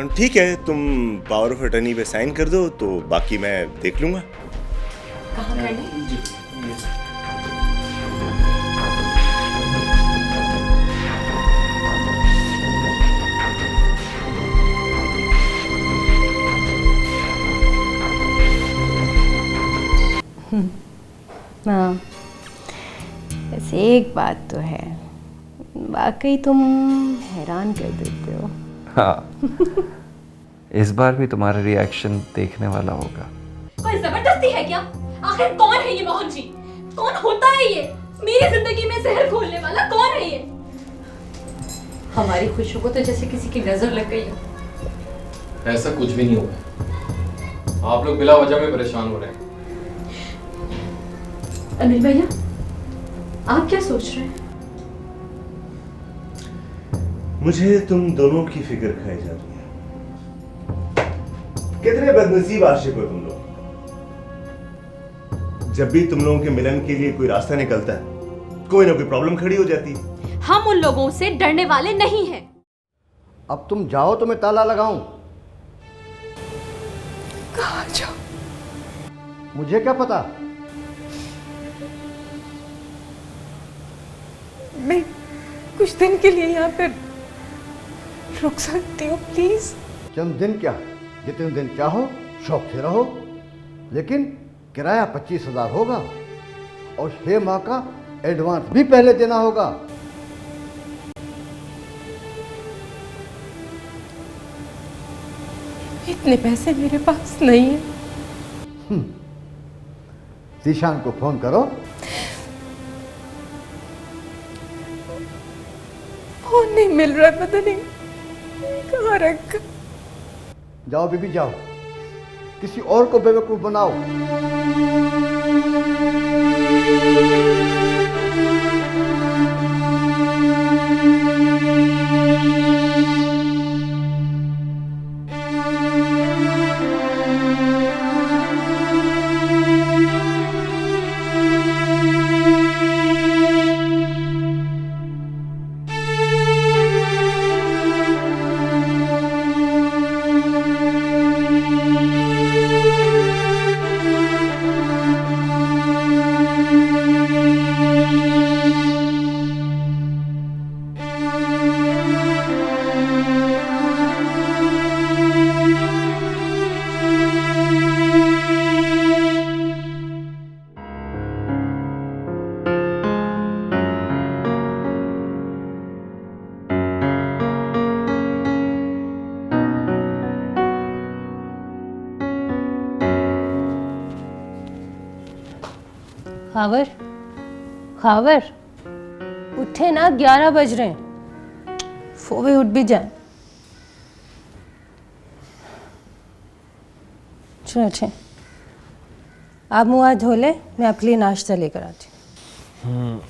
ठीक है, तुम पावर ऑफ अटर्नी पे साइन कर दो तो बाकी मैं देख लूंगा। कहाँ करने? जी हाँ, बस एक बात तो है, वाकई तुम हैरान कर देते हो। हाँ इस बार भी तुम्हारा रिएक्शन देखने वाला होगा। कोई जबरदस्ती है क्या? आखिर कौन है ये मोहन जी? कौन होता है ये? मेरी जिंदगी में जहर घोलने वाला कौन है ये? हमारी खुशियों को तो जैसे किसी की नजर लग गई हो। ऐसा कुछ भी नहीं हुआ, आप लोग बिला वजह में परेशान हो रहे हैं। अनिल भैया, आप क्या सोच रहे हैं? मुझे तुम दोनों की फिक्र खाई जा रही है। कितने बदनसीब आशिक हो तुम लोग। जब भी तुम लोगों के मिलन के लिए कोई रास्ता निकलता है, कोई ना कोई प्रॉब्लम खड़ी हो जाती है। हम उन लोगों से डरने वाले नहीं हैं। अब तुम जाओ तो मैं ताला लगाऊं? कहाँ जाओ? मुझे क्या पता। मैं कुछ दिन के लिए यहाँ पे रुक सकती हूँ प्लीज? चंद दिन क्या, जितने दिन चाहो शौक से रहो, लेकिन किराया 25,000 होगा और 6 माह का एडवांस भी पहले देना होगा। इतने पैसे मेरे पास नहीं है। जीशान को फोन करो। फोन नहीं मिल रहा, पता नहीं कहाँ रखा। जाओ बीबी जाओ, किसी और को बेवकूफ बनाओ। खावर, खावर, उठे ना, 11 बज रहे हैं। फोवे उठ भी जाए। चलो अच्छे, आप मुँह हाथ धो ले, मैं आपके लिए नाश्ता लेकर आती हूँ।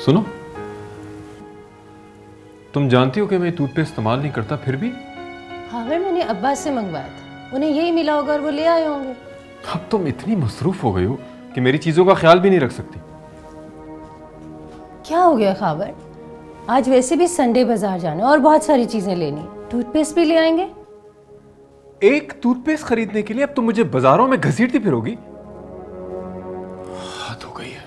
सुनो, तुम जानती हो कि मैं टूथपेस्ट इस्तेमाल नहीं करता, फिर भी खावर मैंने अब्बास से मंगवाया था, उन्हें यही मिला होगा और वो ले आए होंगे। अब तुम इतनी मसरूफ हो गई हो कि मेरी चीजों का ख्याल भी नहीं रख सकती। क्या हो गया खावर? आज वैसे भी संडे बाजार जाना है और बहुत सारी चीजें लेनी है, टूथपेस्ट भी ले आएंगे। एक टूथपेस्ट खरीदने के लिए अब तुम मुझे बाजारों में घसीटती फिरोगी? हद हो गई है।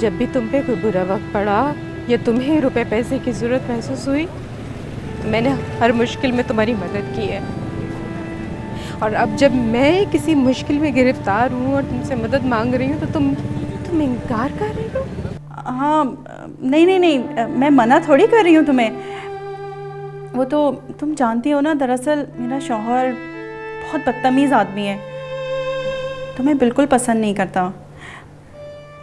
जब भी तुम पे कोई बुरा वक्त पड़ा या तुम्हें रुपए पैसे की ज़रूरत महसूस हुई तो मैंने हर मुश्किल में तुम्हारी मदद की है। और अब जब मैं किसी मुश्किल में गिरफ्तार हूँ और तुमसे मदद मांग रही हूँ तो तुम इनकार कर रही हो। हाँ, नहीं नहीं नहीं, मैं मना थोड़ी कर रही हूँ तुम्हें। वो तो तुम जानती हो ना, दरअसल मेरा शौहर बहुत बदतमीज़ आदमी है, तुम्हें बिल्कुल पसंद नहीं करता।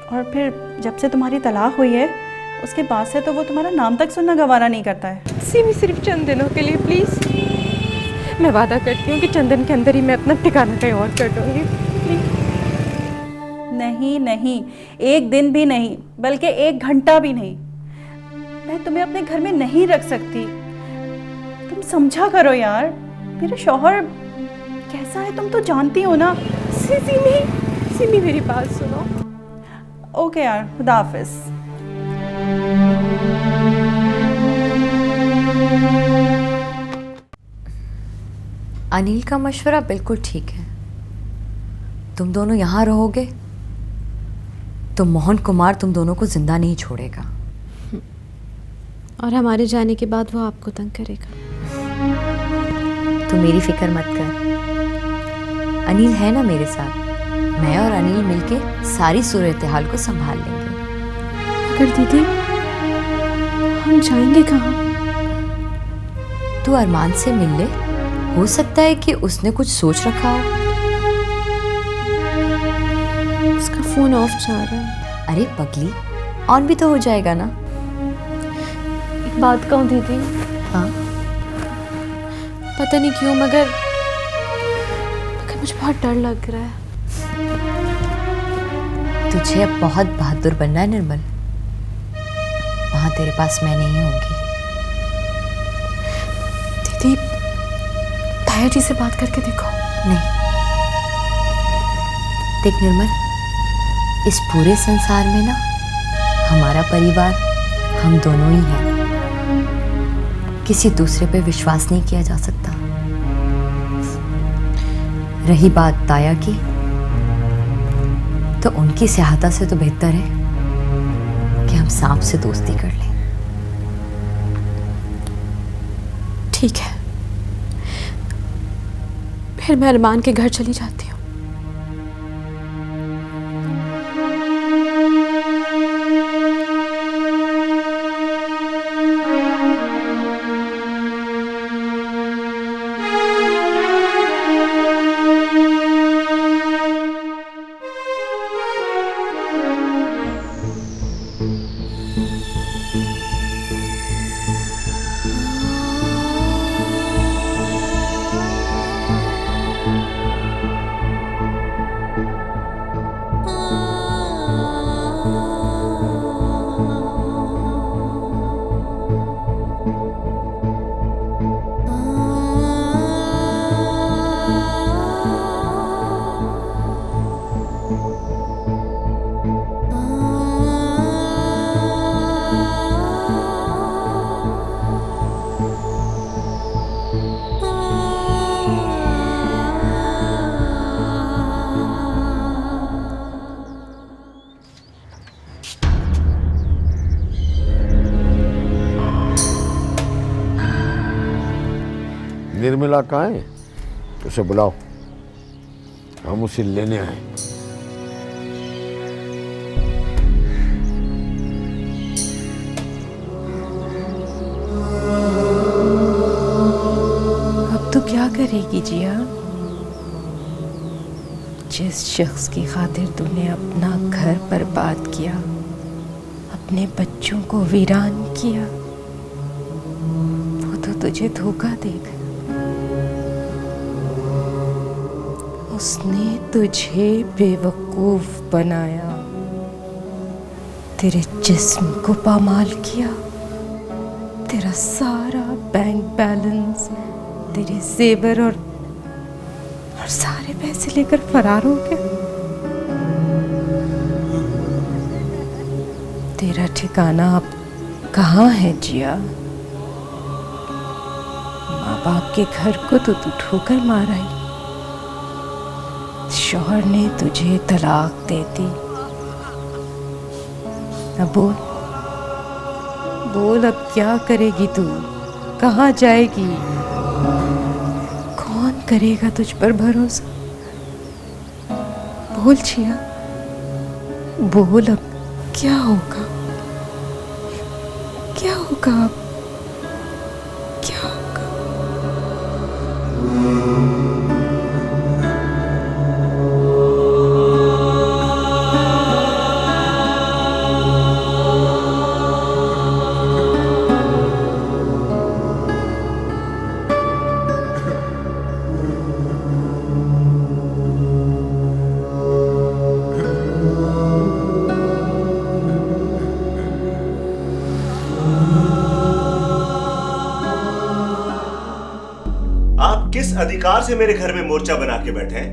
और फिर जब से तुम्हारी तलाक हुई है उसके बाद से तो वो तुम्हारा नाम तक सुनना गवारा नहीं करता है। सिर्फ चंद दिनों के लिए प्लीज़। मैं वादा करती हूँ कि चंदन के अंदर ही मैं अपना ठिकाना कहीं और कर दूँगी। नहीं नहीं, एक दिन भी नहीं, बल्कि 1 घंटा भी नहीं। मैं तुम्हें अपने घर में नहीं रख सकती। तुम समझा करो यार, मेरा शौहर कैसा है तुम तो जानती हो ना। सिमी मेरी बात सुनो। ओके यार, खुदा हाफिज़। अनिल का मशवरा बिल्कुल ठीक है। तुम दोनों यहाँ रहोगे तो मोहन कुमार तुम दोनों को जिंदा नहीं छोड़ेगा। और हमारे जाने के बाद वो आपको तंग करेगा। तू मेरी फिक्र मत कर, अनिल है ना मेरे साथ। मैं और अनिल मिलके सारी सूरत हाल को संभाल लेंगे। अगर दीदी, हम जाएंगे कहाँ? तू अरमान से मिल ले, हो सकता है कि उसने कुछ सोच रखा हो। उसका फोन ऑफ जा रहा है। अरे पगली, ऑन भी तो हो जाएगा ना। एक बात कहूँ दीदी? हाँ, पता नहीं क्यों मगर मुझे बहुत डर लग रहा है। तुझे अब बहुत बहादुर बनना है निर्मल। वहां तेरे पास मैं नहीं होंगी। दीदी, ताया जी से बात करके देखो। नहीं, देख निर्मल, इस पूरे संसार में ना हमारा परिवार हम दोनों ही हैं। किसी दूसरे पे विश्वास नहीं किया जा सकता। रही बात ताया की, तो उनकी सहायता से तो बेहतर है कि हम सांप से दोस्ती कर लें। ठीक है, फिर मैं अरमान के घर चली जाती हूँ। निर्मला कहाँ है? उसे बुलाओ, हम उसे लेने आए। अब तो क्या करेगी जिया? जिस शख्स की खातिर तूने अपना घर बर्बाद किया, अपने बच्चों को वीरान किया, वो तो तुझे धोखा देगा। उसने तुझे बेवकूफ बनाया, तेरे जिस्म को पामाल किया, तेरा सारा बैंक बैलेंस, तेरे जेवर और सारे पैसे लेकर फरार हो गया। तेरा ठिकाना अब कहाँ है जिया? माँ बाप के घर को तो तू ठोकर मार आई, शौहर ने तुझे तलाक दे दी, अब बोल बोल, अब क्या करेगी तू? कहाँ जाएगी? कौन करेगा तुझ पर भरोसा? बोल जिया, बोल, अब क्या होगा? क्या होगा अब? क्या होगा? आप किस अधिकार से मेरे घर में मोर्चा बना के बैठे हैं?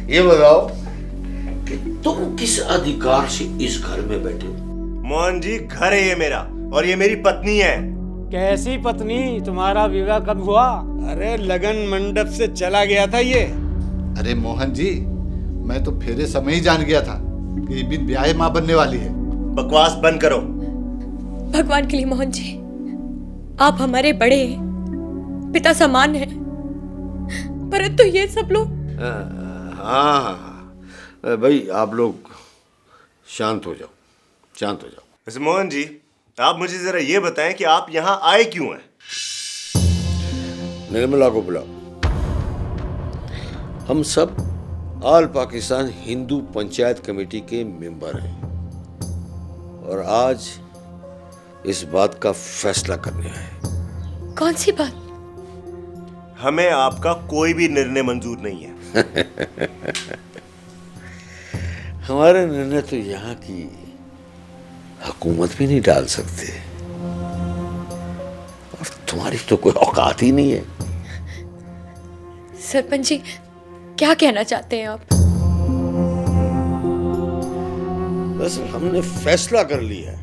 ये बताओ कि तुम किस अधिकार से इस घर में बैठे हो? मोहन जी, घर है ये मेरा और ये मेरी पत्नी है। कैसी पत्नी? तुम्हारा विवाह कब हुआ? अरे लगन मंडप से चला गया था ये। अरे मोहन जी, मैं तो फेरे समय ही जान गया था कि ये बिन ब्याहे माँ बनने वाली है। बकवास बंद करो। भगवान के लिए मोहन जी, आप हमारे बड़े पिता समान हैं, परंतु ये सब लोग। हाँ भाई, आप लोग शांत हो जाओ, शांत हो जाओ। वैसे मोहन जी, आप मुझे जरा ये बताएं कि आप यहाँ आए क्यों हैं? निर्मला को बुलाओ। हम सब ऑल पाकिस्तान हिंदू पंचायत कमेटी के मेंबर हैं और आज इस बात का फैसला करने आए। कौन सी बात? हमें आपका कोई भी निर्णय मंजूर नहीं है। हमारे निर्णय तो यहाँ की हुकूमत भी नहीं डाल सकते और तुम्हारी तो कोई औकात ही नहीं है। सरपंच जी, क्या कहना चाहते हैं आप? दरअसल हमने फैसला कर लिया है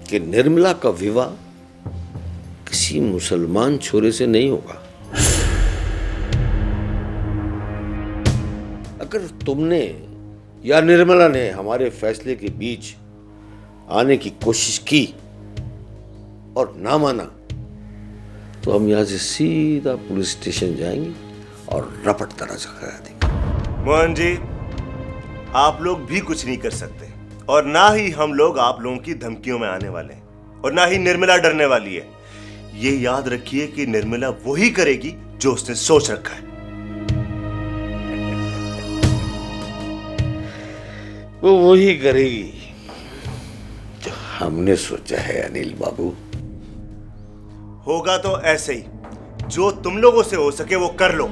कि निर्मला का विवाह किसी मुसलमान छोरे से नहीं होगा। अगर तुमने या निर्मला ने हमारे फैसले के बीच आने की कोशिश की और ना माना तो हम यहां से सीधा पुलिस स्टेशन जाएंगे और रपट तराजा करा देंगे। मोहन जी, आप लोग भी कुछ नहीं कर सकते और ना ही हम लोग आप लोगों की धमकियों में आने वाले हैं और ना ही निर्मला डरने वाली है। ये याद रखिए कि निर्मला वही करेगी जो उसने सोच रखा है। वो वही करेगी जो हमने सोचा है अनिल बाबू। होगा तो ऐसे ही, जो तुम लोगों से हो सके वो कर लो।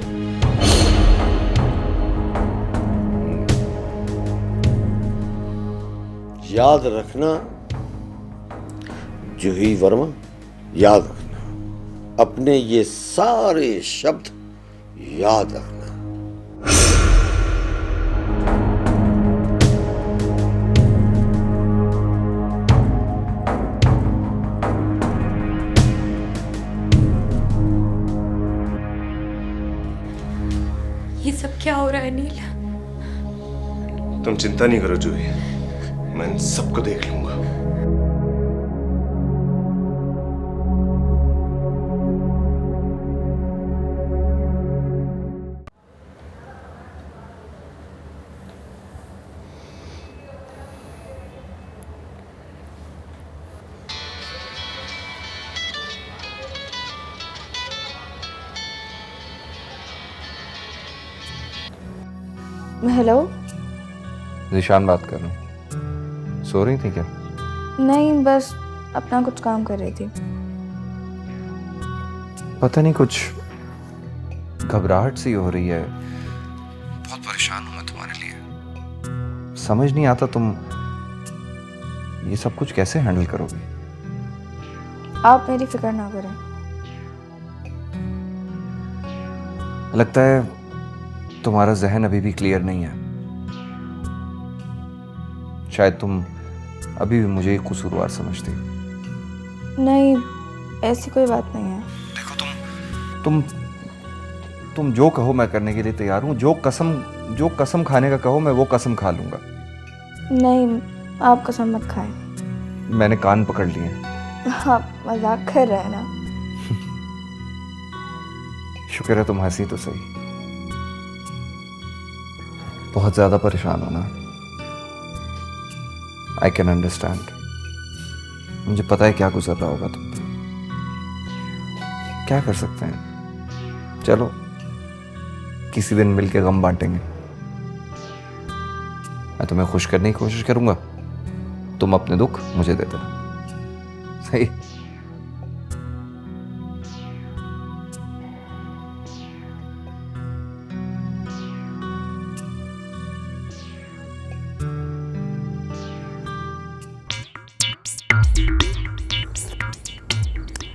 याद रखना जूही वर्मा, याद रखना, अपने ये सारे शब्द याद रखना। ये सब क्या हो रहा है अनिल? तुम चिंता नहीं करो जूही, मैं इन सबको देख लूंगा। हेलो, ज़ीशान बात कर रहा हूँ। सो रही थी क्या? नहीं, बस अपना कुछ काम कर रही थी। पता नहीं, कुछ घबराहट सी हो रही है। बहुत परेशान हूं मैं तुम्हारे लिए। समझ नहीं आता तुम ये सब कुछ कैसे हैंडल करोगे। आप मेरी फिक्र ना करें। लगता है तुम्हारा जहन अभी भी क्लियर नहीं है। शायद तुम अभी भी मुझे एक कसूरवार समझती हो। नहीं, ऐसी कोई बात नहीं है। देखो, तुम जो कहो मैं करने के लिए तैयार हूं। जो कसम जो कसम खाने का कहो मैं वो कसम खा लूंगा। नहीं, आप कसम मत खाएं। मैंने कान पकड़ लिए। आप मजाक कर रहे हैं ना। शुक्र है तुम हंसी तो सही। बहुत ज्यादा परेशान हो ना। I can understand. मुझे पता है क्या गुजर रहा होगा तुम पे। क्या कर सकते हैं, चलो किसी दिन मिलके गम बांटेंगे। मैं तुम्हें खुश करने की कोशिश करूंगा, तुम अपने दुख मुझे दे देना, सही?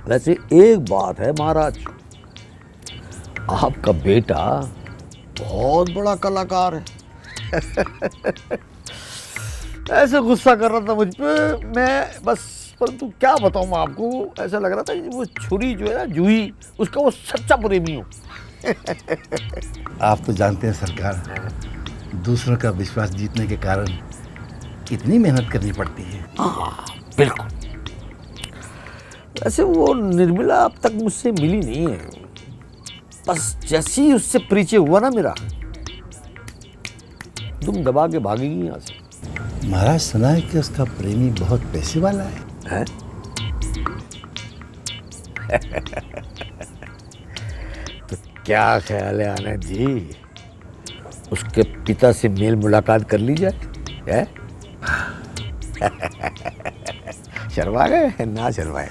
वैसे एक बात है महाराज, आपका बेटा बहुत बड़ा कलाकार है। ऐसे गुस्सा कर रहा था मुझ पे, मैं बस, परंतु क्या बताऊं मैं आपको, ऐसा लग रहा था कि वो छुरी जो है ना, जूही, उसका वो सच्चा प्रेमी हो। आप तो जानते हैं सरकार, दूसरों का विश्वास जीतने के कारण कितनी मेहनत करनी पड़ती है। हाँ बिल्कुल। वैसे वो निर्मला अब तक मुझसे मिली नहीं है, बस जैसे ही उससे परिचय हुआ ना मेरा, तुम दबा के भागेगी यहाँ से। महाराज, सुना है कि उसका प्रेमी बहुत पैसे वाला है? तो क्या ख्याल है आनंद जी, उसके पिता से मेल मुलाकात कर ली जाए, है? शर्मा गए? ना शर्माए।